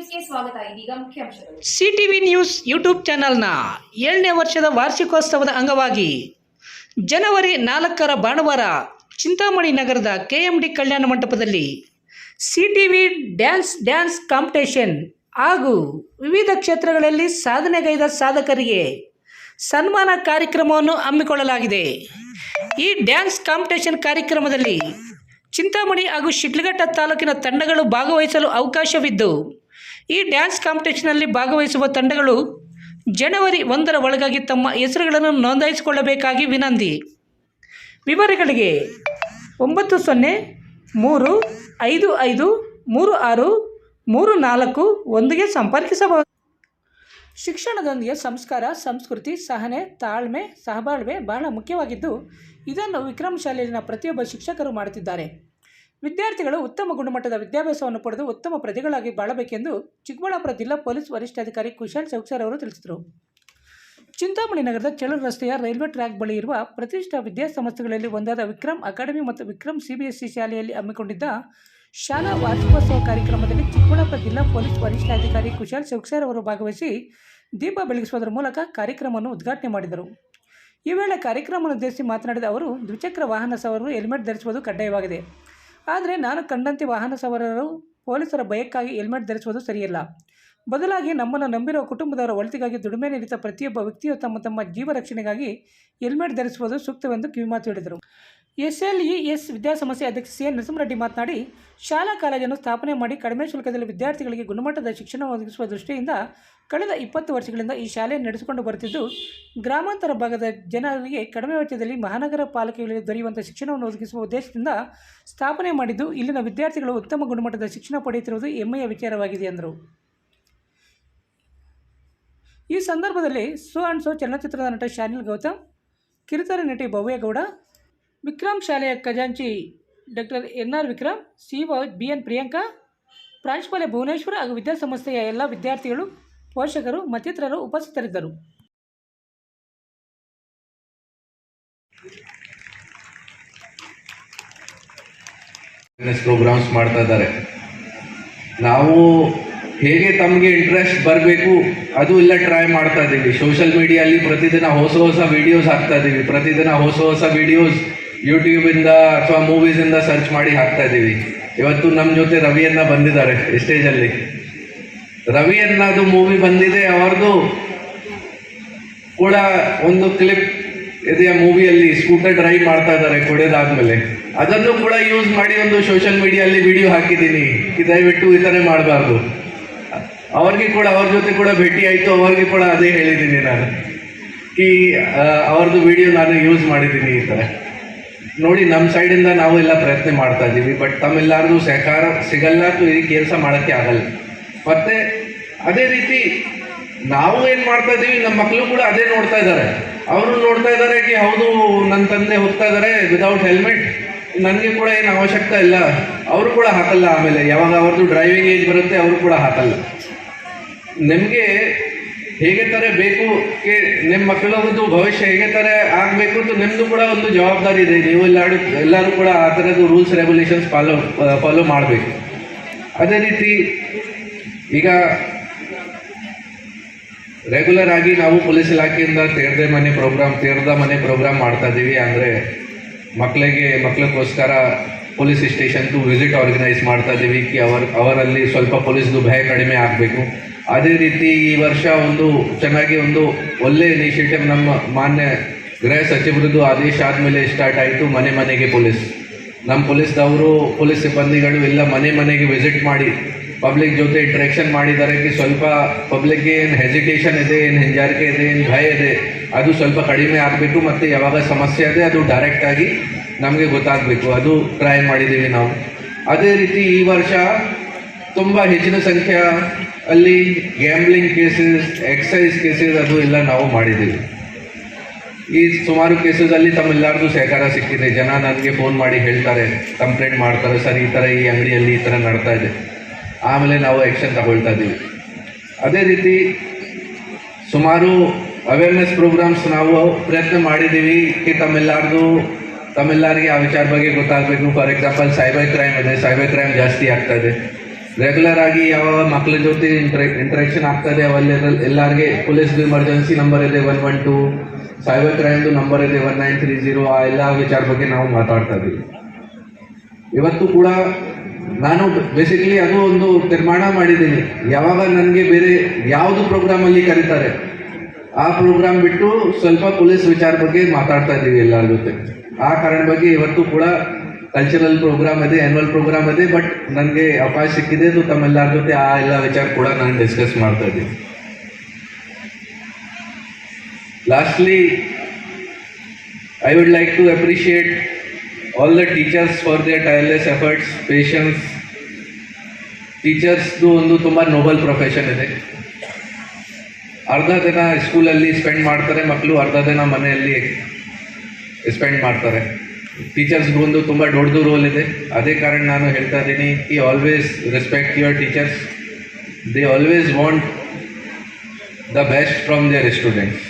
ನ್ಯೂಸ್ಗೆ ಸ್ವಾಗತ. ಇದೀಗ ಮುಖ್ಯಾಂಶಗಳು. ಸಿಟಿವಿ ನ್ಯೂಸ್ ಯೂಟ್ಯೂಬ್ ಚಾನೆಲ್ನ 7ನೇ ವರ್ಷದ ವಾರ್ಷಿಕೋತ್ಸವದ ಅಂಗವಾಗಿ ಜನವರಿ 4ರ ಭಾನುವಾರ ಚಿಂತಾಮಣಿ ನಗರದ KMD ಕಲ್ಯಾಣ ಮಂಟಪದಲ್ಲಿ ಸಿಟಿವಿ ಡ್ಯಾನ್ಸ್ ಕಾಂಪಿಟೇಷನ್ ಹಾಗೂ ವಿವಿಧ ಕ್ಷೇತ್ರಗಳಲ್ಲಿ ಸಾಧನೆಗೈದ ಸಾಧಕರಿಗೆ ಸನ್ಮಾನ ಕಾರ್ಯಕ್ರಮವನ್ನು ಹಮ್ಮಿಕೊಳ್ಳಲಾಗಿದೆ. ಈ ಡ್ಯಾನ್ಸ್ ಕಾಂಪಿಟೇಷನ್ ಕಾರ್ಯಕ್ರಮದಲ್ಲಿ ಚಿಂತಾಮಣಿ ಹಾಗೂ ಶಿಡ್ಲಘಟ್ಟ ತಾಲೂಕಿನ ತಂಡಗಳು ಭಾಗವಹಿಸಲು ಅವಕಾಶವಿದ್ದು, ಈ ಡ್ಯಾನ್ಸ್ ಕಾಂಪಿಟೇಷನ್ನಲ್ಲಿ ಭಾಗವಹಿಸುವ ತಂಡಗಳು ಜನವರಿ 1ರ ಒಳಗಾಗಿ ತಮ್ಮ ಹೆಸರುಗಳನ್ನು ನೋಂದಾಯಿಸಿಕೊಳ್ಳಬೇಕಾಗಿ ವಿನಂತಿ. ವಿವರಗಳಿಗೆ 9035536341ಗೆ ಸಂಪರ್ಕಿಸಬಹುದು. ಶಿಕ್ಷಣದೊಂದಿಗೆ ಸಂಸ್ಕಾರ, ಸಂಸ್ಕೃತಿ, ಸಹನೆ, ತಾಳ್ಮೆ, ಸಹಬಾಳ್ವೆ ಬಹಳ ಮುಖ್ಯವಾಗಿದ್ದು, ಇದನ್ನು ವಿಕ್ರಮ್ ಶಾಲೆಯಲ್ಲಿನ ಪ್ರತಿಯೊಬ್ಬ ಶಿಕ್ಷಕರು ಮಾಡುತ್ತಿದ್ದಾರೆ. ವಿದ್ಯಾರ್ಥಿಗಳು ಉತ್ತಮ ಗುಣಮಟ್ಟದ ವಿದ್ಯಾಭ್ಯಾಸವನ್ನು ಪಡೆದು ಉತ್ತಮ ಪ್ರಜೆಗಳಾಗಿ ಬಾಳಬೇಕೆಂದು ಚಿಕ್ಕಬಳ್ಳಾಪುರ ಜಿಲ್ಲಾ ಪೊಲೀಸ್ ವರಿಷ್ಠಾಧಿಕಾರಿ ಕುಶಾಲ್ ಚೌಕ್ಸರ್ ಅವರು ತಿಳಿಸಿದರು. ಚಿಂತಾಮಣಿ ನಗರದ ಚೇಳೂರು ರಸ್ತೆಯ ರೈಲ್ವೆ ಟ್ರ್ಯಾಕ್ ಬಳಿ ಇರುವ ಪ್ರತಿಷ್ಠಿತ ವಿದ್ಯಾಸಂಸ್ಥೆಗಳಲ್ಲಿ ಒಂದಾದ ವಿಕ್ರಮ್ ಅಕಾಡೆಮಿ ಮತ್ತು ವಿಕ್ರಮ್ CBSE ಶಾಲೆಯಲ್ಲಿ ಹಮ್ಮಿಕೊಂಡಿದ್ದ ಶಾಲಾ ವಾರ್ಷಿಕೋತ್ಸವ ಕಾರ್ಯಕ್ರಮದಲ್ಲಿ ಚಿಕ್ಕಬಳ್ಳಾಪುರ ಜಿಲ್ಲಾ ಪೊಲೀಸ್ ವರಿಷ್ಠಾಧಿಕಾರಿ ಕುಶಾಲ್ ಚೌಕ್ಸರ್ ಅವರು ಭಾಗವಹಿಸಿ ದೀಪ ಬೆಳಗಿಸುವುದರ ಮೂಲಕ ಕಾರ್ಯಕ್ರಮವನ್ನು ಉದ್ಘಾಟನೆ ಮಾಡಿದರು. ಈ ವೇಳೆ ಕಾರ್ಯಕ್ರಮವನ್ನು ಉದ್ದೇಶಿಸಿ ಮಾತನಾಡಿದ ಅವರು, ದ್ವಿಚಕ್ರ ವಾಹನ ಸವಾರರು ಹೆಲ್ಮೆಟ್ ಧರಿಸುವುದು ಕಡ್ಡಾಯವಾಗಿದೆ. ಆದರೆ ನಾನು ಕಂಡಂತೆ ವಾಹನ ಸವಾರರು ಪೊಲೀಸರ ಭಯಕ್ಕಾಗಿ ಹೆಲ್ಮೆಟ್ ಧರಿಸುವುದು ಸರಿಯಲ್ಲ. ಬದಲಾಗಿ ನಮ್ಮನ್ನು ನಂಬಿರುವ ಕುಟುಂಬದವರ ಒಳಿತಿಗಾಗಿ ದುಡಿಮೆ ನಿರತ ಪ್ರತಿಯೊಬ್ಬ ವ್ಯಕ್ತಿಯು ತಮ್ಮ ಜೀವ ರಕ್ಷಣೆಗಾಗಿ ಹೆಲ್ಮೆಟ್ ಧರಿಸುವುದು ಸೂಕ್ತವೆಂದು ಕಿವಿಮಾತು ಹೇಳಿದರು. SLES ವಿದ್ಯಾಸಂಸ್ಥೆ ಅಧ್ಯಕ್ಷ CN ನರಸಿಂಹರೆಡ್ಡಿ ಮಾತನಾಡಿ, ಶಾಲಾ ಕಾಲೇಜನ್ನು ಸ್ಥಾಪನೆ ಮಾಡಿ ಕಡಿಮೆ ಶುಲ್ಕದಲ್ಲಿ ವಿದ್ಯಾರ್ಥಿಗಳಿಗೆ ಗುಣಮಟ್ಟದ ಶಿಕ್ಷಣ ಒದಗಿಸುವ ದೃಷ್ಟಿಯಿಂದ ಕಳೆದ 20 ವರ್ಷಗಳಿಂದ ಈ ಶಾಲೆಯನ್ನು ನಡೆಸಿಕೊಂಡು ಬರುತ್ತಿದ್ದು, ಗ್ರಾಮಾಂತರ ಭಾಗದ ಜನರಿಗೆ ಕಡಿಮೆ ವೆಚ್ಚದಲ್ಲಿ ಮಹಾನಗರ ಪಾಲಿಕೆಗಳಿಗೆ ದೊರೆಯುವಂಥ ಶಿಕ್ಷಣವನ್ನು ಒದಗಿಸುವ ಉದ್ದೇಶದಿಂದ ಸ್ಥಾಪನೆ ಮಾಡಿದ್ದು, ಇಲ್ಲಿನ ವಿದ್ಯಾರ್ಥಿಗಳು ಉತ್ತಮ ಗುಣಮಟ್ಟದ ಶಿಕ್ಷಣ ಪಡೆಯುತ್ತಿರುವುದು ಹೆಮ್ಮೆಯ ವಿಚಾರವಾಗಿದೆ ಎಂದರು. ಈ ಸಂದರ್ಭದಲ್ಲಿ ಸೋ ಚಲನಚಿತ್ರದ ನಟ ಶಾನಿಲ್ ಗೌತಮ್, ಕಿರುತೆರೆ ನಟಿ ಭವ್ಯಗೌಡ, ವಿಕ್ರಮ್ ಶಾಲೆಯ ಖಜಾಂಚಿ doctor NR Vikram, CEO BN Priyanka, ಪ್ರಾಂಶುಪಾಲೆ Bhubaneswar ಹಾಗೂ ವಿದ್ಯಾಸಂಸ್ಥೆಯ ಎಲ್ಲ ವಿದ್ಯಾರ್ಥಿಗಳು, ಪೋಷಕರು ಮತ್ತಿತರರು ಉಪಸ್ಥಿತರಿದ್ದರು. ಪ್ರೋಗ್ರಾಮ್ಸ್ ಮಾಡ್ತಾ ಇದ್ದಾರೆ. ನಾವು ಹೇಗೆ ತಮಗೆ ಇಂಟ್ರೆಸ್ಟ್ ಬರಬೇಕು ಅದು ಎಲ್ಲ ಟ್ರೈ ಮಾಡ್ತಾ ಇದ್ದೀವಿ. ಸೋಷಿಯಲ್ ಮೀಡಿಯಲ್ಲಿ ಪ್ರತಿದಿನ ಹೊಸ ವಿಡಿಯೋಸ್ ಹಾಕ್ತಾ ಇದ್ದೀವಿ. ಪ್ರತಿದಿನ ಹೊಸ ವಿಡಿಯೋಸ್ ಯೂಟ್ಯೂಬಿಂದ ಅಥವಾ ಮೂವೀಸಿಂದ ಸರ್ಚ್ ಮಾಡಿ ಹಾಕ್ತಾ ಇದ್ದೀವಿ. ಇವತ್ತು ನಮ್ಮ ಜೊತೆ ರವಿಯನ್ನ ಬಂದಿದ್ದಾರೆ ಸ್ಟೇಜಲ್ಲಿ. ರವಿಯನ್ನದು ಮೂವಿ ಬಂದಿದೆ, ಅವ್ರದ್ದು ಕೂಡ ಒಂದು ಕ್ಲಿಪ್ ಇದೆ ಮೂವಿಯಲ್ಲಿ. ಸ್ಕೂಟರ್ ಡ್ರೈವ್ ಮಾಡ್ತಾ ಇದ್ದಾರೆ ಕುಡಿಯೋದಾದ್ಮೇಲೆ. ಅದನ್ನು ಕೂಡ ಯೂಸ್ ಮಾಡಿ ಒಂದು ಸೋಷಿಯಲ್ ಮೀಡಿಯಲ್ಲಿ ವಿಡಿಯೋ ಹಾಕಿದ್ದೀನಿ. ದಯವಿಟ್ಟು ಈ ಥರ ಮಾಡಬಾರ್ದು. ಅವ್ರಿಗೆ ಕೂಡ ಅವ್ರ ಜೊತೆ ಕೂಡ ಭೇಟಿ ಆಯಿತು. ಅವ್ರಿಗೆ ಕೂಡ ಅದೇ ಹೇಳಿದ್ದೀನಿ ನಾನು, ಅವ್ರದ್ದು ವಿಡಿಯೋ ನಾನು ಯೂಸ್ ಮಾಡಿದ್ದೀನಿ. ಈ ಥರ ನೋಡಿ, ನಮ್ಮ ಸೈಡಿಂದ ನಾವು ಎಲ್ಲ ಪ್ರಯತ್ನ ಮಾಡ್ತಾ ಇದ್ದೀವಿ. ಬಟ್ ತಮ್ಮೆಲ್ಲರದು ಸಹಕಾರ ಸಿಗಲ್ಲ, ಈ ಕೆಲಸ ಮಾಡೋಕ್ಕೆ ಆಗಲ್ಲ. ಮತ್ತು ಅದೇ ರೀತಿ ನಾವು ಏನು ಮಾಡ್ತಾ ಇದ್ದೀವಿ, ನಮ್ಮ ಮಕ್ಕಳು ಕೂಡ ಅದೇ ನೋಡ್ತಾ ಇದ್ದಾರೆ. ಅವರು ನೋಡ್ತಾ ಇದ್ದಾರೆ ಹೌದು ನನ್ನ ತಂದೆ ಹೋಗ್ತಾ ಇದ್ದಾರೆ ವಿದೌಟ್ ಹೆಲ್ಮೆಟ್, ನನಗೆ ಕೂಡ ಏನು ಅವಶ್ಯಕತೆ ಇಲ್ಲ. ಅವರು ಕೂಡ ಹಾಕಲ್ಲ. ಆಮೇಲೆ ಯಾವಾಗ ಅವ್ರದ್ದು ಡ್ರೈವಿಂಗ್ ಏಜ್ ಬರುತ್ತೆ ಅವರು ಕೂಡ ಹಾಕಲ್ಲ. ನಿಮಗೆ ಹೇಗೆ ಥರ ಬೇಕು ನಿಮ್ಮ ಮಕ್ಕಳದ್ದು ಭವಿಷ್ಯ ಹೇಗೆ ಥರ ಆಗಬೇಕು ಅಂತ ನಿಮ್ಮದು ಕೂಡ ಒಂದು ಜವಾಬ್ದಾರಿ ಇದೆ. ನೀವು ಎಲ್ಲರೂ ಕೂಡ ಆ ಥರದ್ದು ರೂಲ್ಸ್ ರೆಗ್ಯುಲೇಷನ್ಸ್ ಫಾಲೋ ಮಾಡಬೇಕು. ಅದೇ ರೀತಿ ಈಗ ರೆಗ್ಯುಲರ್ ಆಗಿ ನಾವು ಪೊಲೀಸ್ ಇಲಾಖೆಯಿಂದ ತೇರ್ದ ಮನೆ ಪ್ರೋಗ್ರಾಮ್ ಮಾಡ್ತಾ ಇದ್ದೀವಿ. ಅಂದರೆ ಮಕ್ಕಳಿಗೋಸ್ಕರ ಪೊಲೀಸ್ ಸ್ಟೇಷನ್ಗೂ ವಿಸಿಟ್ ಆರ್ಗನೈಸ್ ಮಾಡ್ತಾ ಇದ್ದೀವಿ ಅವರಲ್ಲಿ ಸ್ವಲ್ಪ ಪೊಲೀಸ್ದು ಭಯ ಕಡಿಮೆ ಆಗಬೇಕು. ಅದೇ ರೀತಿ ಈ ವರ್ಷ ಒಂದು ಚೆನ್ನಾಗಿ ಒಂದು ಒಳ್ಳೆ ಇನಿಷಿಯೇಟಿವ್ ನಮ್ಮ ಮಾನ್ಯ ಗೃಹ ಸಚಿವರದ್ದು ಆದೇಶ ಆದಮೇಲೆ ಸ್ಟಾರ್ಟ್ ಆಯಿತು. ಮನೆಗೆ ಪೊಲೀಸ್, ನಮ್ಮ ಪೊಲೀಸ್ ಸಿಬ್ಬಂದಿಗಳು ಎಲ್ಲ ಮನೆಗೆ ವಿಸಿಟ್ ಮಾಡಿ ಪಬ್ಲಿಕ್ ಜೊತೆ ಇಂಟ್ರಾಕ್ಷನ್ ಮಾಡಿದ್ದಾರೆ. ಸ್ವಲ್ಪ ಪಬ್ಲಿಕ್ಗೆ ಏನು ಹೆಸಿಟೇಷನ್ ಇದೆ, ಏನು ಹಿಂಜಾರಿಕೆ ಇದೆ, ಏನು ಭಯ ಇದೆ, ಅದು ಸ್ವಲ್ಪ ಕಡಿಮೆ ಆಗಬೇಕು. ಮತ್ತು ಯಾವಾಗ ಸಮಸ್ಯೆ ಇದೆ ಅದು ಡೈರೆಕ್ಟಾಗಿ ನಮಗೆ ಗೊತ್ತಾಗಬೇಕು. ಅದು ಟ್ರೈ ಮಾಡಿದ್ದೀವಿ ನಾವು. ಅದೇ ರೀತಿ ಈ ವರ್ಷ ತುಂಬ ಹೆಚ್ಚಿನ ಸಂಖ್ಯೆಯಲ್ಲಿ ಗ್ಯಾಮ್ಲಿಂಗ್ ಕೇಸಸ್, ಎಕ್ಸೈಸ್ ಕೇಸಸ್ ಅದು ಎಲ್ಲ ನಾವು ಮಾಡಿದ್ದೀವಿ. ಈ ಸುಮಾರು ಕೇಸಸಲ್ಲಿ ತಮ್ಮೆಲ್ಲರದು ಸಹಕಾರ ಸಿಕ್ಕಿದೆ. ಜನ ನನಗೆ ಫೋನ್ ಮಾಡಿ ಹೇಳ್ತಾರೆ, ಕಂಪ್ಲೇಂಟ್ ಮಾಡ್ತಾರೆ, ಸರ್ ಈ ಥರ ಈ ಅಂಗಡಿಯಲ್ಲಿ ಈ ಥರ ನಡ್ತಾ ಇದೆ. ಆಮೇಲೆ ನಾವು ಆ್ಯಕ್ಷನ್ ತಗೊಳ್ತಾ ಇದ್ದೀವಿ. ಅದೇ ರೀತಿ ಸುಮಾರು ಅವೇರ್ನೆಸ್ ಪ್ರೋಗ್ರಾಮ್ಸ್ ನಾವು ಪ್ರಯತ್ನ ಮಾಡಿದ್ದೀವಿ ತಮ್ಮೆಲ್ಲರಿಗೆ ಆ ವಿಚಾರ ಬಗ್ಗೆ ಗೊತ್ತಾಗಬೇಕು. ಫಾರ್ ಎಕ್ಸಾಂಪಲ್ ಸೈಬರ್ ಕ್ರೈಮ್ ಇದೆ, ಸೈಬರ್ ಕ್ರೈಮ್ ಜಾಸ್ತಿ ಆಗ್ತಾ ಇದೆ. ರೆಗ್ಯುಲರ್ ಆಗಿ ಯಾವ ಮಕ್ಕಳ ಜೊತೆ ಇಂಟ್ರಾಕ್ಷನ್ ಆಗ್ತದೆ ಅವೆಲ್ಲ ಎಲ್ಲರಿಗೆ ಪೊಲೀಸ್ದು ಎಮರ್ಜೆನ್ಸಿ ನಂಬರ್ ಇದೆ 112, ಸೈಬರ್ ಕ್ರೈಮ್ದು ನಂಬರ್ ಇದೆ 1930, ಆ ಎಲ್ಲ ವಿಚಾರ ಬಗ್ಗೆ ನಾವು ಮಾತಾಡ್ತಾ ಇದ್ದೀವಿ. ಇವತ್ತು ಕೂಡ ನಾನು ಬೇಸಿಕಲಿ ಅದು ಒಂದು ತೀರ್ಮಾನ ಮಾಡಿದ್ದೀನಿ, ಯಾವಾಗ ನನಗೆ ಬೇರೆ ಯಾವುದು ಪ್ರೋಗ್ರಾಮಲ್ಲಿ ಕರೀತಾರೆ ಆ ಪ್ರೋಗ್ರಾಮ್ ಬಿಟ್ಟು ಸ್ವಲ್ಪ ಪೊಲೀಸ್ ವಿಚಾರ ಬಗ್ಗೆ ಮಾತಾಡ್ತಾ ಇದ್ದೀವಿ ಎಲ್ಲರ ಜೊತೆ. ಆ ಕಾರಣ ಬಗ್ಗೆ ಇವತ್ತು ಕೂಡ ಕಲ್ಚರಲ್ ಪ್ರೋಗ್ರಾಮ್ ಇದೆ, ಆ್ಯನ್ಯುವಲ್ ಪ್ರೋಗ್ರಾಮ್ ಇದೆ, ಬಟ್ ನನಗೆ ಅವಕಾಶ ಸಿಕ್ಕಿದೆ ತಮ್ಮೆಲ್ಲರ ಜೊತೆ ಆ ಎಲ್ಲ ವಿಚಾರ ಕೂಡ ನಾನು ಡಿಸ್ಕಸ್ ಮಾಡ್ತಾ ಇದ್ದೀನಿ. Lastly I would like to appreciate all the teachers for their tireless efforts, patience. ಟೀಚರ್ಸ್ದು ಒಂದು ತುಂಬ ನೋಬಲ್ ಪ್ರೊಫೆಷನ್ ಇದೆ. ಅರ್ಧ ದಿನ ಸ್ಕೂಲಲ್ಲಿ ಸ್ಪೆಂಡ್ ಮಾಡ್ತಾರೆ ಮಕ್ಕಳು, ಅರ್ಧ ದಿನ ಮನೆಯಲ್ಲಿ ಸ್ಪೆಂಡ್ ಮಾಡ್ತಾರೆ. ಟೀಚರ್ಸ್ಗೂ ಒಂದು ತುಂಬ ದೊಡ್ಡದು ರೋಲ್ ಇದೆ. ಅದೇ ಕಾರಣ ನಾನು ಹೇಳ್ತಾ ಇದ್ದೀನಿ ಕಿ always respect your teachers. They always want the best from their students.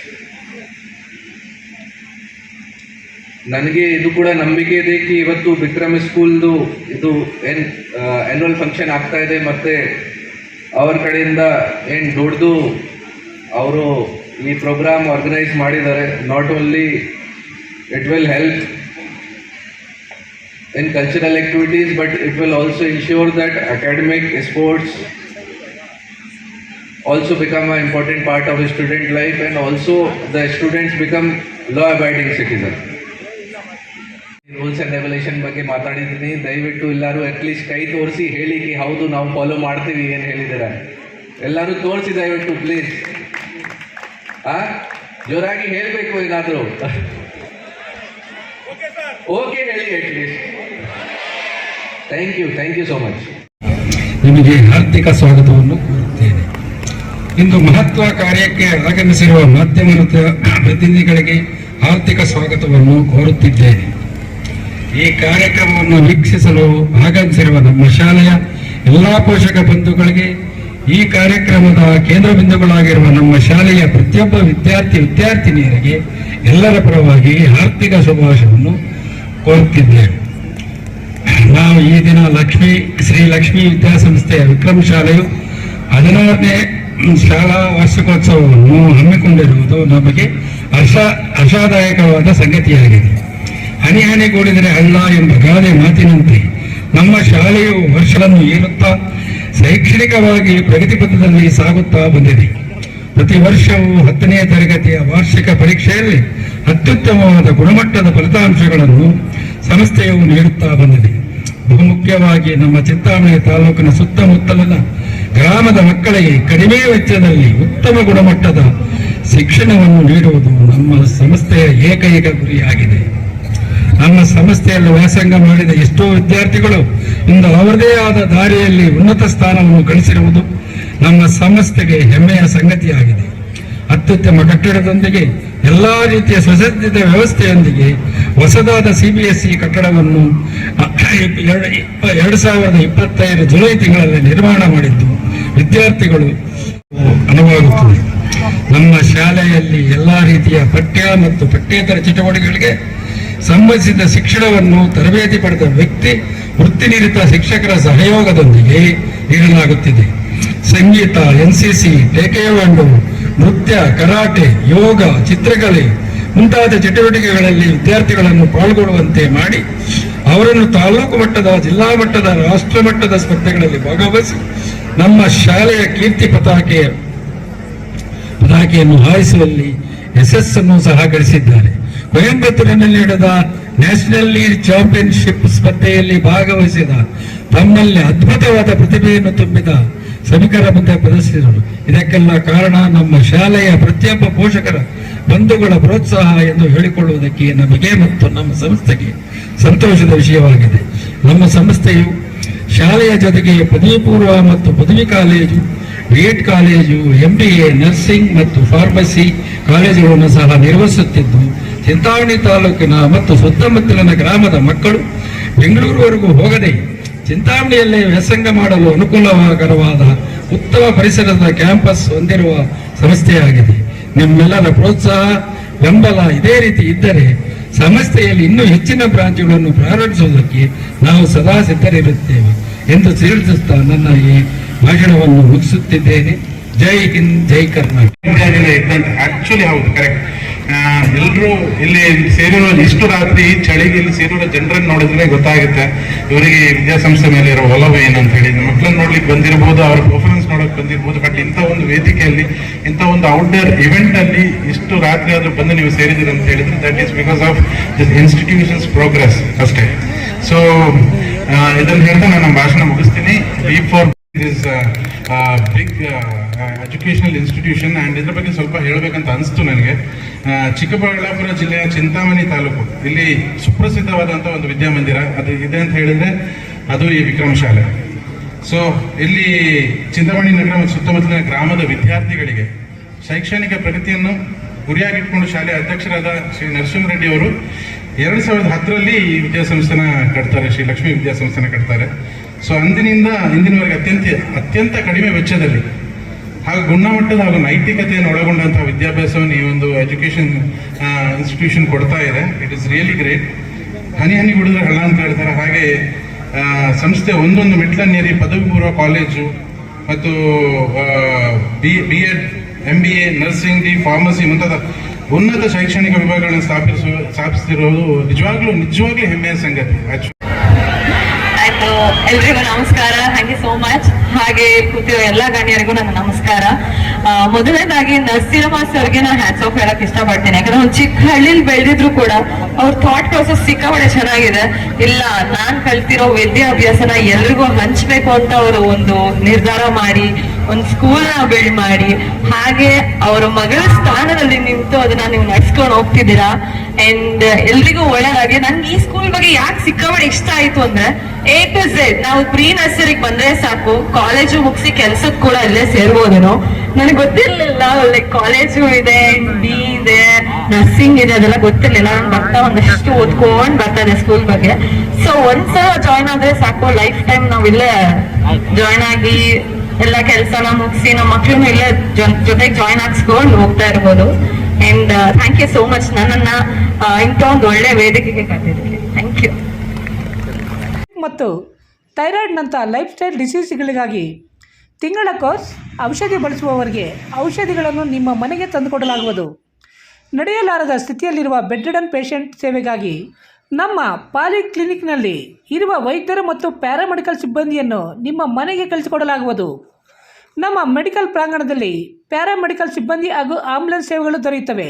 ನನಗೆ ಇದು ಕೂಡ ನಂಬಿಕೆ ಇದೆ ಕಿ ಇವತ್ತು ವಿಕ್ರಮ್ ಸ್ಕೂಲ್ದು ಇದು ಏನು ಆ್ಯನ್ಯುವಲ್ ಫಂಕ್ಷನ್ ಆಗ್ತಾ ಇದೆ ಮತ್ತು ಅವ್ರ ಕಡೆಯಿಂದ ಏನು ದೊಡ್ಡದು ಅವರು ಈ ಪ್ರೋಗ್ರಾಮ್ ಆರ್ಗನೈಸ್ ಮಾಡಿದ್ದಾರೆ. Not only it will help in cultural activities, but it will also ensure that academic sports also become an important part of student life, and also the students become law-abiding citizens. Rules and regulation ಬಗ್ಗೆ ಮಾತಾಡಿದ್ದೀನಿ. ದಯವಿಟ್ಟು ಎಲ್ಲರೂ at least ಕೈ ತೋರಿಸಿ ಹೇಳಿ ಕಿ ಹೌದು ನಾವು follow ಮಾಡ್ತೀವಿ ಏನು ಹೇಳಿದ್ದೀರ. ಎಲ್ಲರೂ ತೋರಿಸಿ ದಯವಿಟ್ಟು ಪ್ಲೀಸ್. ಜೋರಾಗಿ ಹೇಳಬೇಕು ಏನಾದರೂ. ಓಕೆ ಹೇಳಿ at least. Thank you so much. ನಿಮಗೆ ಹಾರ್ದಿಕ ಸ್ವಾಗತವನ್ನು ಕೋರುತ್ತೇನೆ. ಇಂದು ಮಹತ್ವ ಕಾರ್ಯಕ್ಕೆ ಆಗಮಿಸಿರುವ ಮಾಧ್ಯಮದ ಪ್ರತಿನಿಧಿಗಳಿಗೆ ಹಾರ್ದಿಕ ಸ್ವಾಗತವನ್ನು ಕೋರುತ್ತಿದ್ದೇನೆ. ಈ ಕಾರ್ಯಕ್ರಮವನ್ನು ವೀಕ್ಷಿಸಲು ಆಗಮಿಸಿರುವ ನಮ್ಮ ಶಾಲೆಯ ಎಲ್ಲ ಪೋಷಕ ಬಂಧುಗಳಿಗೆ, ಈ ಕಾರ್ಯಕ್ರಮದ ಕೇಂದ್ರ ಬಿಂದುಗಳಾಗಿರುವ ನಮ್ಮ ಶಾಲೆಯ ಪ್ರತಿಯೊಬ್ಬ ವಿದ್ಯಾರ್ಥಿನಿಯರಿಗೆ ಎಲ್ಲರ ಪರವಾಗಿ ಹಾರ್ದಿಕ ಶುಭಾಶಯವನ್ನು ಕೋರುತ್ತಿದ್ದೇವೆ. ನಾವು ಈ ದಿನ ಶ್ರೀ ಲಕ್ಷ್ಮೀ ವಿದ್ಯಾಸಂಸ್ಥೆಯ ವಿಕ್ರಮ್ ಶಾಲೆಯು 16ನೇ ಶಾಲಾ ವಾರ್ಷಿಕೋತ್ಸವವನ್ನು ಹಮ್ಮಿಕೊಂಡಿರುವುದು ನಮಗೆ ಹರ್ಷದಾಯಕವಾದ ಸಂಗತಿಯಾಗಿದೆ. ಹನಿ ಹನಿಗೂಡಿದರೆ ಹಳ್ಳ ಎಂಬ ಗಾದೆ ಮಾತಿನಂತೆ ನಮ್ಮ ಶಾಲೆಯು ವರ್ಷಗಳನ್ನು ಏರುತ್ತಾ ಶೈಕ್ಷಣಿಕವಾಗಿ ಪ್ರಗತಿ ಪಥದಲ್ಲಿ ಸಾಗುತ್ತಾ ಬಂದಿದೆ. ಪ್ರತಿ ವರ್ಷವೂ 10ನೇ ತರಗತಿಯ ವಾರ್ಷಿಕ ಪರೀಕ್ಷೆಯಲ್ಲಿ ಅತ್ಯುತ್ತಮವಾದ ಗುಣಮಟ್ಟದ ಫಲಿತಾಂಶಗಳನ್ನು ಸಂಸ್ಥೆಯು ನೀಡುತ್ತಾ ಬಂದಿದೆ. ಬಹುಮುಖ್ಯವಾಗಿ ನಮ್ಮ ಚಿಂತಾಮಣಿ ತಾಲೂಕಿನ ಸುತ್ತಮುತ್ತಲಿನ ಗ್ರಾಮದ ಮಕ್ಕಳಿಗೆ ಕಡಿಮೆ ವೆಚ್ಚದಲ್ಲಿ ಉತ್ತಮ ಗುಣಮಟ್ಟದ ಶಿಕ್ಷಣವನ್ನು ನೀಡುವುದು ನಮ್ಮ ಸಂಸ್ಥೆಯ ಏಕೈಕ ಗುರಿಯಾಗಿದೆ. ನಮ್ಮ ಸಂಸ್ಥೆಯಲ್ಲಿ ವ್ಯಾಸಂಗ ಮಾಡಿದ ಎಷ್ಟೋ ವಿದ್ಯಾರ್ಥಿಗಳು ಇಂದು ಅವರದೇ ಆದ ದಾರಿಯಲ್ಲಿ ಉನ್ನತ ಸ್ಥಾನವನ್ನು ಗಳಿಸಿರುವುದು ನಮ್ಮ ಸಂಸ್ಥೆಗೆ ಹೆಮ್ಮೆಯ ಸಂಗತಿಯಾಗಿದೆ. ಅತ್ಯುತ್ತಮ ಕಟ್ಟಡದೊಂದಿಗೆ ಎಲ್ಲಾ ರೀತಿಯ ಸುಸಜ್ಜಿತ ವ್ಯವಸ್ಥೆಯೊಂದಿಗೆ ಹೊಸದಾದ CBSE ಕಟ್ಟಡವನ್ನು 2025 ಜುಲೈ ತಿಂಗಳಲ್ಲಿ ನಿರ್ಮಾಣ ಮಾಡಿದ್ದು ವಿದ್ಯಾರ್ಥಿಗಳು ಅನುವಾಗುತ್ತದೆ. ನಮ್ಮ ಶಾಲೆಯಲ್ಲಿ ಎಲ್ಲಾ ರೀತಿಯ ಪಠ್ಯ ಮತ್ತು ಪಠ್ಯೇತರ ಚಟುವಟಿಕೆಗಳಿಗೆ ಸಂಬಂಧಿಸಿದ ಶಿಕ್ಷಣವನ್ನು ತರಬೇತಿ ಪಡೆದ ವೃತ್ತಿನಿರತ ಶಿಕ್ಷಕರ ಸಹಯೋಗದೊಂದಿಗೆ ನೀಡಲಾಗುತ್ತಿದೆ. ಸಂಗೀತ, NCC, ಟೇಕ್ವಾಂಡೋ, ನೃತ್ಯ, ಕರಾಟೆ, ಯೋಗ, ಚಿತ್ರಕಲೆ ಮುಂತಾದ ಚಟುವಟಿಕೆಗಳಲ್ಲಿ ವಿದ್ಯಾರ್ಥಿಗಳನ್ನು ಪಾಲ್ಗೊಳ್ಳುವಂತೆ ಮಾಡಿ ಅವರನ್ನು ತಾಲೂಕು ಮಟ್ಟದ, ಜಿಲ್ಲಾ ಮಟ್ಟದ, ರಾಷ್ಟ್ರ ಮಟ್ಟದ ಸ್ಪರ್ಧೆಗಳಲ್ಲಿ ಭಾಗವಹಿಸಿ ನಮ್ಮ ಶಾಲೆಯ ಕೀರ್ತಿ ಪತಾಕೆಯನ್ನು ಹಾರಿಸುವಲ್ಲಿ ಯಶಸ್ಸನ್ನು ಸಹ ಗಳಿಸಿದ್ದಾರೆ. ಕೊಯಂಬತ್ತೂರಿನಲ್ಲಿ ನಡೆದ ನ್ಯಾಷನಲ್ ಲೀಗ್ ಚಾಂಪಿಯನ್ಶಿಪ್ ಸ್ಪರ್ಧೆಯಲ್ಲಿ ಭಾಗವಹಿಸಿದ ತಮ್ಮಲ್ಲಿ ಅದ್ಭುತವಾದ ಪ್ರತಿಭೆಯನ್ನು ತುಂಬಿದ ಶ್ರಮಿಕರ ಮುಂದೆ ಪ್ರದರ್ಶಿಸಿದರು. ಇದಕ್ಕೆಲ್ಲ ಕಾರಣ ನಮ್ಮ ಶಾಲೆಯ ಪ್ರತಿಯೊಬ್ಬ ಪೋಷಕರ ಬಂಧುಗಳ ಪ್ರೋತ್ಸಾಹ ಎಂದು ಹೇಳಿಕೊಳ್ಳುವುದಕ್ಕೆ ನಮಗೆ ಮತ್ತು ನಮ್ಮ ಸಂಸ್ಥೆಗೆ ಸಂತೋಷದ ವಿಷಯವಾಗಿದೆ. ನಮ್ಮ ಸಂಸ್ಥೆಯು ಶಾಲೆಯ ಜೊತೆಗೆ ಪದವಿ ಪೂರ್ವ ಮತ್ತು ಪದವಿ college, BEd college, MBA, nursing ಮತ್ತು ಫಾರ್ಮಸಿ ಕಾಲೇಜುಗಳನ್ನು ಸಹ ನಿರ್ವಹಿಸುತ್ತಿದ್ದು, ಚಿಂತಾಮಣಿ ತಾಲೂಕಿನ ಮತ್ತು ಸುತ್ತಮುತ್ತಲಿನ ಗ್ರಾಮದ ಮಕ್ಕಳು ಬೆಂಗಳೂರುವರೆಗೂ ಹೋಗದೆ ಚಿಂತಾಮಣಿಯಲ್ಲೇ ವ್ಯಾಸಂಗ ಮಾಡಲು ಅನುಕೂಲಕರವಾದ ಉತ್ತಮ ಪರಿಸರದ ಕ್ಯಾಂಪಸ್ ಹೊಂದಿರುವ ಸಂಸ್ಥೆಯಾಗಿದೆ. ನಿಮ್ಮೆಲ್ಲರ ಪ್ರೋತ್ಸಾಹ, ಬೆಂಬಲ ಇದೇ ರೀತಿ ಇದ್ದರೆ ಸಂಸ್ಥೆಯಲ್ಲಿ ಇನ್ನೂ ಹೆಚ್ಚಿನ ಬ್ರಾಂಚ್ಗಳನ್ನು ಪ್ರಾರಂಭಿಸುವುದಕ್ಕೆ ನಾವು ಸದಾ ಸಿದ್ಧರಿರುತ್ತೇವೆ ಎಂದು ತಿಳಿಸುತ್ತಾ ನನ್ನ ಈ ಭಾಷಣವನ್ನು ಮುಗಿಸುತ್ತಿದ್ದೇನೆ. ಜೈ ಹಿಂದ್, ಜೈ ಕರ್ನಾಟಕ. ಆಕ್ಚುಲಿ ಹೌದು, ಕರೆಕ್ಟ್. ಎಲ್ಲರೂ ಇಲ್ಲಿ ಸೇರಿರೋ ಇಷ್ಟು ರಾತ್ರಿ ಈ ಚಳಿಗೆ ಇಲ್ಲಿ ಸೇರಿರೋ ಜನರನ್ನು ನೋಡಿದ್ರೆ ಗೊತ್ತಾಗುತ್ತೆ ಇವರಿಗೆ ವಿದ್ಯಾಸಂಸ್ಥೆ ಮೇಲೆ ಇರೋ ಒಲವು ಏನಂತ ಹೇಳಿ. ಮಕ್ಕಳನ್ನ ನೋಡ್ಲಿಕ್ಕೆ ಬಂದಿರಬಹುದು, ಅವ್ರ ಪರ್ಫಾರ್ಮೆನ್ಸ್ ನೋಡಕ್ ಬಂದಿರಬಹುದು, ಬಟ್ ಇಂಥ ಒಂದು ವೇದಿಕೆಯಲ್ಲಿ, ಇಂಥ ಒಂದು ಔಟ್ಡೋರ್ ಇವೆಂಟ್ ಅಲ್ಲಿ ಇಷ್ಟು ರಾತ್ರಿ ಆದ್ರೂ ಬಂದು ನೀವು ಸೇರಿದಿರಿ ಅಂತ ಹೇಳಿದ್ರೆ that is because of this institutions progress ಅಷ್ಟೇ. ಸೊ ಇದನ್ನು ಹೇಳ್ತಾ ನಾನು ನಮ್ಮ ಭಾಷಣ ಮುಗಿಸ್ತೀನಿ. This big educational institution and ಇದ್ರ ಬಗ್ಗೆ ಸ್ವಲ್ಪ ಹೇಳಬೇಕಂತ ಅನಿಸ್ತು ನನಗೆ. ಚಿಕ್ಕಬಳ್ಳಾಪುರ ಜಿಲ್ಲೆಯ ಚಿಂತಾಮಣಿ ತಾಲೂಕು, ಇಲ್ಲಿ ಸುಪ್ರಸಿದ್ಧವಾದಂಥ ಒಂದು ವಿದ್ಯಾಮಂದಿರ ಅದು ಇದೆ ಅಂತ ಹೇಳಿದ್ರೆ ಅದು ಈ ವಿಕ್ರಮ ಶಾಲೆ. ಸೊ ಇಲ್ಲಿ ಚಿಂತಾಮಣಿ ನಗರ ಮತ್ತು ಸುತ್ತಮುತ್ತಲಿನ ಗ್ರಾಮದ ವಿದ್ಯಾರ್ಥಿಗಳಿಗೆ ಶೈಕ್ಷಣಿಕ ಪ್ರಗತಿಯನ್ನು ಗುರಿಯಾಗಿಟ್ಕೊಂಡು ಶಾಲೆಯ ಅಧ್ಯಕ್ಷರಾದ ಶ್ರೀ ನರಸಿಂಹರೆಡ್ಡಿ ಅವರು 2010ರಲ್ಲಿ ಈ ವಿದ್ಯಾಸಂಸ್ಥೆನ ಕಟ್ತಾರೆ, ಶ್ರೀ ಲಕ್ಷ್ಮೀ ವಿದ್ಯಾಸಂಸ್ಥೆನ ಕಟ್ತಾರೆ. ಸೊ ಅಂದಿನಿಂದ ಇಂದಿನವರೆಗೆ ಅತ್ಯಂತ ಕಡಿಮೆ ವೆಚ್ಚದಲ್ಲಿ ಹಾಗೂ ಗುಣಮಟ್ಟದ ಹಾಗೂ ನೈತಿಕತೆಯನ್ನು ಒಳಗೊಂಡಂತಹ ವಿದ್ಯಾಭ್ಯಾಸವನ್ನು ಈ ಒಂದು ಎಜುಕೇಶನ್ ಇನ್ಸ್ಟಿಟ್ಯೂಷನ್ ಕೊಡ್ತಾ ಇದೆ. It is really great. ಹನಿ ಹನಿ ಗುಡಿದ್ರೆ ಹಳ್ಳ ಅಂತ ಹೇಳ್ತಾರೆ ಹಾಗೆ ಸಂಸ್ಥೆ ಒಂದೊಂದು ಮೆಟ್ಲನ್ನೇರಿ ಪದವಿ ಪೂರ್ವ ಕಾಲೇಜು ಮತ್ತು BEd, MBA, ನರ್ಸಿಂಗ್, ಫಾರ್ಮಸಿ ಮುಂತಾದ ಉನ್ನತ ಶೈಕ್ಷಣಿಕ ವಿಭಾಗಗಳನ್ನು ಸ್ಥಾಪಿಸಿರುವುದು ನಿಜವಾಗ್ಲೂ ಹೆಮ್ಮೆಯ ಸಂಗತಿ. ಎಲ್ರಿಗೂ ನಮಸ್ಕಾರ. Thank you so much. ಹಾಗೆ ಕೂತಿರೋ ಎಲ್ಲ ಗಣ್ಯರಿಗೂ ನನ್ನ ನಮಸ್ಕಾರ. ಮೊದಲನೇದಾಗಿ ನರಸಿಂಹ ಸರ್ಗೆ ನಾನು ಹ್ಯಾಟ್ಸ್ ಆಫ್ ಹೇಳಕ್ ಇಷ್ಟಪಡ್ತೀನಿ. ಯಾಕಂದ್ರೆ ಒಂದು ಚಿಕ್ಕ ಹಳ್ಳಿಲಿ ಬೆಳೆದಿದ್ರು ಕೂಡ ಅವ್ರ ಥಾಟ್ ಪ್ರೊಸೆಸ್ ಸಿಕ್ಕಾಪಟ್ಟೆ ಚೆನ್ನಾಗಿದೆ. ಇಲ್ಲ, ನಾನ್ ಕಲ್ತಿರೋ ವಿದ್ಯಾಭ್ಯಾಸನ ಎಲ್ರಿಗೂ ಹಂಚ್ಬೇಕು ಅಂತ ಅವರು ಒಂದು ನಿರ್ಧಾರ ಮಾಡಿ ಒಂದು ಸ್ಕೂಲ್ ನ ಬಿಲ್ಡ್ ಮಾಡಿ, ಹಾಗೆ ಅವರ ಮಗಳ ಸ್ಥಾನದಲ್ಲಿ ನಿಂತು ಅದನ್ನ ನೀವು ನಡ್ಸ್ಕೊಂಡು ಹೋಗ್ತಿದ್ದೀರಾ. ಅಂಡ್ ಎಲ್ರಿಗೂ ಒಳ್ಳೆದಾಗಿ. ನನ್ಗೆ ಈ ಸ್ಕೂಲ್ ಬಗ್ಗೆ ಯಾಕೆ ಸಿಕ್ಕಾಪಟ್ಟೆ ಇಷ್ಟ ಆಯ್ತು ಅಂದ್ರೆ A to Z ನಾವು ಪ್ರೀ ನರ್ಸರಿಗೆ ಬಂದ್ರೆ ಸಾಕು, ಕಾಲೇಜು ಮುಗಿಸಿ ಕೆಲ್ಸಕ್ಕೆ ಕೂಡ ಇಲ್ಲೇ ಸೇರ್ಬೋದೇನೋ. ನನಗೆ ಗೊತ್ತಿರ್ಲಿಲ್ಲ ಲೈಕ್ ಕಾಲೇಜು ಇದೆ, B ಇದೆ, ನರ್ಸಿಂಗ್ ಇದೆ, ಅದೆಲ್ಲ ಗೊತ್ತಿರ್ಲಿಲ್ಲ. ನಾನು ಬರ್ತಾ ಒಂದಷ್ಟು ಓದ್ಕೊಂಡ್ ಬರ್ತಾ ಸ್ಕೂಲ್ ಬಗ್ಗೆ. ಸೊ ಒಂದ್ಸಲ ಜಾಯ್ನ್ ಆದ್ರೆ ಸಾಕು, ಲೈಫ್ ಟೈಮ್ ನಾವ್ ಇಲ್ಲೇ ಜಾಯ್ನ್ ಆಗಿ ಎಲ್ಲ ಕೆಲಸನ ಮುಗಿಸಿ ನಮ್ಮ ಮಕ್ಳನ್ನು ಇಲ್ಲೇ ಜೊತೆಗೆ ಜಾಯ್ನ್ ಹಾಕ್ಸ್ಕೊಂಡು ಹೋಗ್ತಾ ಇರ್ಬೋದು. And thank you so much ನನ್ನನ್ನ ಇಂಥ ಒಂದು ಒಳ್ಳೆ ವೇದಿಕೆಗೆ ಕರೆದಿದ್ದಕ್ಕೆ. Thank you. ಮತ್ತು ಥೈರಾಯ್ಡ್ನಂಥ ಲೈಫ್ ಸ್ಟೈಲ್ ಡಿಸೀಸ್ಗಳಿಗಾಗಿ ತಿಂಗಳ ಕೋರ್ಸ್, ಔಷಧಿ ಬಳಸುವವರಿಗೆ ಔಷಧಿಗಳನ್ನು ನಿಮ್ಮ ಮನೆಗೆ ತಂದುಕೊಡಲಾಗುವುದು. ನಡೆಯಲಾರದ ಸ್ಥಿತಿಯಲ್ಲಿರುವ ಬೆಡ್ ರಿಡನ್ ಪೇಷಂಟ್ ಸೇವೆಗಾಗಿ ನಮ್ಮ ಪಾಲಿಕ್ಲಿನಿಕ್ನಲ್ಲಿ ಇರುವ ವೈದ್ಯರು ಮತ್ತು ಪ್ಯಾರಾಮೆಡಿಕಲ್ ಸಿಬ್ಬಂದಿಯನ್ನು ನಿಮ್ಮ ಮನೆಗೆ ಕಳಿಸಿಕೊಡಲಾಗುವುದು. ನಮ್ಮ ಮೆಡಿಕಲ್ ಪ್ರಾಂಗಣದಲ್ಲಿ ಪ್ಯಾರಾಮೆಡಿಕಲ್ ಸಿಬ್ಬಂದಿ ಹಾಗೂ ಆಂಬ್ಯುಲೆನ್ಸ್ ಸೇವೆಗಳು ದೊರೆಯುತ್ತವೆ.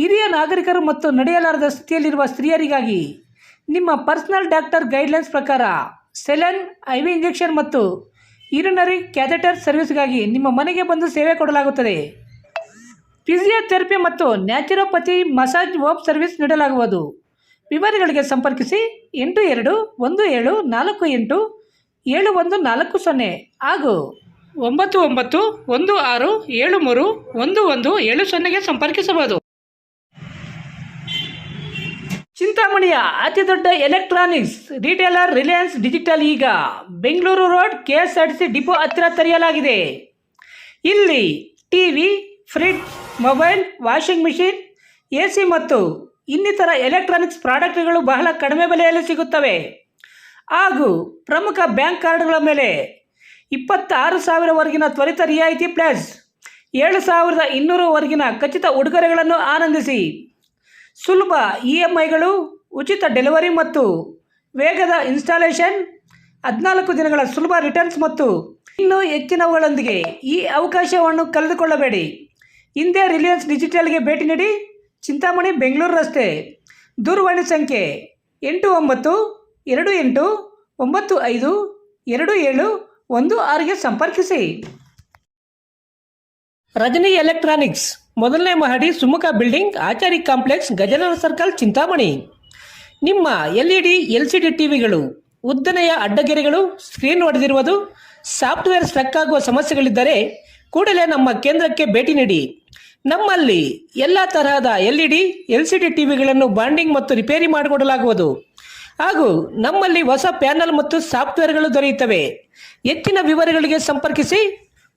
ಹಿರಿಯ ನಾಗರಿಕರು ಮತ್ತು ನಡೆಯಲಾರದ ಸ್ಥಿತಿಯಲ್ಲಿರುವ ಸ್ತ್ರೀಯರಿಗಾಗಿ ನಿಮ್ಮ ಪರ್ಸನಲ್ ಡಾಕ್ಟರ್ ಗೈಡ್ಲೈನ್ಸ್ ಪ್ರಕಾರ ಸೆಲನ್, IV ಇಂಜೆಕ್ಷನ್ ಮತ್ತು ಯೂರಿನರಿ ಕ್ಯಾಥೆಟರ್ ಸರ್ವಿಸ್ಗಾಗಿ ನಿಮ್ಮ ಮನೆಗೆ ಬಂದು ಸೇವೆ ಕೊಡಲಾಗುತ್ತದೆ. ಫಿಸಿಯೋಥೆರಪಿ ಮತ್ತು ನ್ಯಾಚುರೋಪತಿ ಮಸಾಜ್ ಹೋಮ್ ಸರ್ವಿಸ್ ನೀಡಲಾಗುವುದು. ವಿವರಗಳಿಗೆ ಸಂಪರ್ಕಿಸಿ 8248487140 ಹಾಗೂ 9916731170ಗೆ ಸಂಪರ್ಕಿಸಬಹುದು. ಚಿಂತಾಮಣಿಯ ಅತಿದೊಡ್ಡ ಎಲೆಕ್ಟ್ರಾನಿಕ್ಸ್ ರಿಟೇಲರ್ ರಿಲಯನ್ಸ್ ಡಿಜಿಟಲ್ ಈಗ ಬೆಂಗಳೂರು ರೋಡ್ KSRTC ಡಿಪೋ ಹತ್ತಿರ ತೆರೆಯಲಾಗಿದೆ. ಇಲ್ಲಿ TV, fridge, mobile, washing machine, AC ಮತ್ತು ಇನ್ನಿತರ ಎಲೆಕ್ಟ್ರಾನಿಕ್ಸ್ ಪ್ರಾಡಕ್ಟ್ಗಳು ಬಹಳ ಕಡಿಮೆ ಬೆಲೆಯಲ್ಲಿ ಸಿಗುತ್ತವೆ. ಹಾಗೂ ಪ್ರಮುಖ ಬ್ಯಾಂಕ್ ಕಾರ್ಡ್ಗಳ ಮೇಲೆ 26,000ವರೆಗಿನ ತ್ವರಿತ ರಿಯಾಯಿತಿ ಪ್ಲಸ್ 7,200ವರೆಗಿನ ಖಚಿತ ಉಡುಗೊರೆಗಳನ್ನು ಆನಂದಿಸಿ. ಸುಲಭ EMIಗಳು, ಉಚಿತ ಡೆಲಿವರಿ ಮತ್ತು ವೇಗದ ಇನ್ಸ್ಟಾಲೇಷನ್, 14 ದಿನಗಳ ಸುಲಭ ರಿಟರ್ನ್ಸ್ ಮತ್ತು ಇನ್ನೂ ಹೆಚ್ಚಿನವುಗಳೊಂದಿಗೆ ಈ ಅವಕಾಶವನ್ನು ಕಳೆದುಕೊಳ್ಳಬೇಡಿ. ಹಿಂದೆ ರಿಲಯನ್ಸ್ ಡಿಜಿಟಲ್ಗೆ ಭೇಟಿ ನೀಡಿ. ಚಿಂತಾಮಣಿ, ಬೆಂಗಳೂರು ರಸ್ತೆ. ದೂರವಾಣಿ ಸಂಖ್ಯೆ 8928952716ಗೆ ಸಂಪರ್ಕಿಸಿ. ರಜನಿ ಎಲೆಕ್ಟ್ರಾನಿಕ್ಸ್, ಮೊದಲನೇ ಮಹಡಿ, Sumukha building, Achari complex, Gajanana circle, Chintamani. ನಿಮ್ಮ LED, LCD ಟಿವಿಗಳು ಉದ್ದನೆಯ ಅಡ್ಡಗೆರೆಗಳು, ಸ್ಕ್ರೀನ್ ಒಡೆದಿರುವುದು, ಸಾಫ್ಟ್ವೇರ್ ಸ್ಟ್ರಕ್ ಆಗುವ ಸಮಸ್ಯೆಗಳಿದ್ದರೆ ಕೂಡಲೇ ನಮ್ಮ ಕೇಂದ್ರಕ್ಕೆ ಭೇಟಿ ನೀಡಿ. ನಮ್ಮಲ್ಲಿ ಎಲ್ಲ ತರಹದ LED, LCD ಟಿವಿಗಳನ್ನು ಬಾಂಡಿಂಗ್ ಮತ್ತು ರಿಪೇರಿ ಮಾಡಿಕೊಡಲಾಗುವುದು. ಹಾಗೂ ನಮ್ಮಲ್ಲಿ ಹೊಸ ಪ್ಯಾನಲ್ ಮತ್ತು ಸಾಫ್ಟ್ವೇರ್ಗಳು ದೊರೆಯುತ್ತವೆ. ಹೆಚ್ಚಿನ ವಿವರಗಳಿಗೆ ಸಂಪರ್ಕಿಸಿ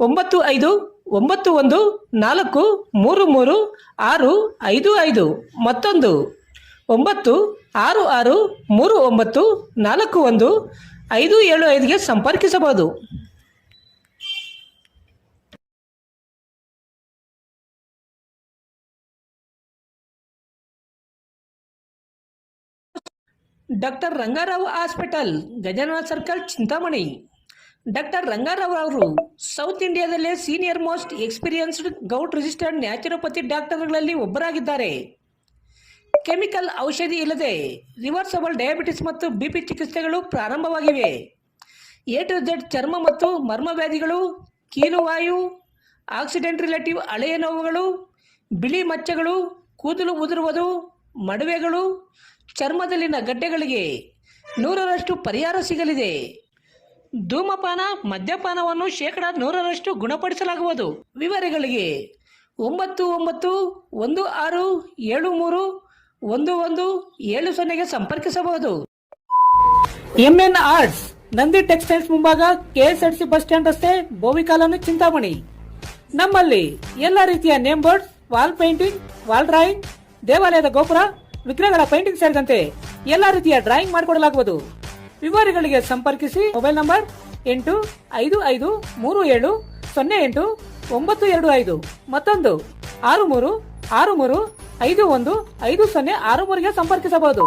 9514333655, ಮತ್ತೊಂದು 9663941541, 575ಗೆ ಸಂಪರ್ಕಿಸಬಹುದು. Doctor Ranga Rao hospital, Gajanana circle, Chintamani. Doctor Ranga Rao ಅವರು south ಇಂಡಿಯಾದಲ್ಲೇ senior most experienced gout registered naturopathy ಡಾಕ್ಟರ್ಗಳಲ್ಲಿ ಒಬ್ಬರಾಗಿದ್ದಾರೆ. Chemical ಔಷಧಿ ಇಲ್ಲದೆ ರಿವರ್ಸಬಲ್ ಡಯಾಬಿಟಿಸ್ ಮತ್ತು ಬಿಪಿ ಚಿಕಿತ್ಸೆಗಳು ಪ್ರಾರಂಭವಾಗಿವೆ. A to Z ಚರ್ಮ ಮತ್ತು ಮರ್ಮ ವ್ಯಾಧಿಗಳು, ಕೀಲುವಾಯು, ಆಕ್ಸಿಡೆಂಟ್ ರಿಲೇಟಿವ್ ಹಳೆಯ ನೋವುಗಳು, ಬಿಳಿ ಮಚ್ಚೆಗಳು, ಕೂದಲು ಉದುರುವುದು, ಮಡುವೆಗಳು, ಚರ್ಮದಲ್ಲಿನ ಗಡ್ಡೆಗಳಿಗೆ 100% ಪರಿಹಾರ ಸಿಗಲಿದೆ. ಧೂಮಪಾನ, ಮದ್ಯಪಾನವನ್ನು 100% ಗುಣಪಡಿಸಲಾಗುವುದು. ವಿವರಗಳಿಗೆ 9916731170ಗೆ ಸಂಪರ್ಕಿಸಬಹುದು. MN ಆರ್ಟ್ಸ್, ನಂದಿ ಟೆಕ್ಸ್ಟೈಲ್ಸ್ ಮುಂಭಾಗ, KSRTC ಬಸ್ ಸ್ಟ್ಯಾಂಡ್ ರಸ್ತೆ, ಬೋವಿ ಕಾಲೋನಿ, ಚಿಂತಾಮಣಿ. ನಮ್ಮಲ್ಲಿ ಎಲ್ಲ ರೀತಿಯ name boards, wall painting, wall drawing, ದೇವಾಲಯದ ಗೋಪುರ, ವಿಗ್ರಹಗಳ ಪೇಂಟಿಂಗ್ ಸೇರಿದಂತೆ ಎಲ್ಲ ರೀತಿಯ ಡ್ರಾಯಿಂಗ್ ಮಾಡಿಕೊಡಲಾಗುವುದು. ವಿವರಗಳಿಗೆ ಸಂಪರ್ಕಿಸಿ. ಮೊಬೈಲ್ ನಂಬರ್ 8553708925, ಮತ್ತೊಂದು 6363515063ಗೆ ಸಂಪರ್ಕಿಸಬಹುದು.